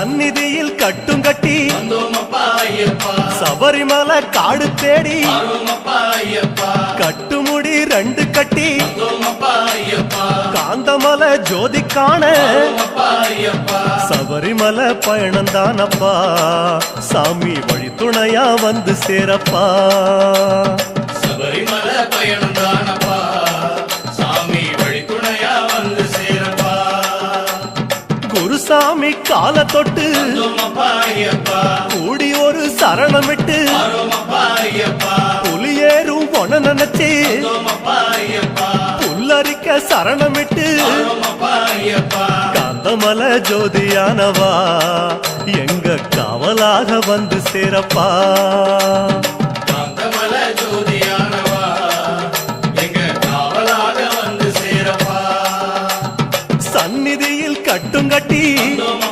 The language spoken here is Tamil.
சந்நிதியில் கட்டும் கட்டி சபரிமலை காடு தேடி கட்டுமுடி 2 கட்டி காந்தமலை ஜோதி காண சபரிமலை பயணந்தானப்பா சாமி வழி துணையா வந்து சேரப்பா சபரிமலை பயணந்தானப்பா சாமி வழி துணையா வந்து சேரப்பா குருசாமி கால தொட்டு கூடி ஒரு சரணமிட்டு புலியேறும் பொன நினைச்சு புல்லரிக்க சரணமிட்டு காந்தமலை ஜோதியானவா எங்க காவலாக வந்து சேரப்பா காந்தமலை ஜோதியா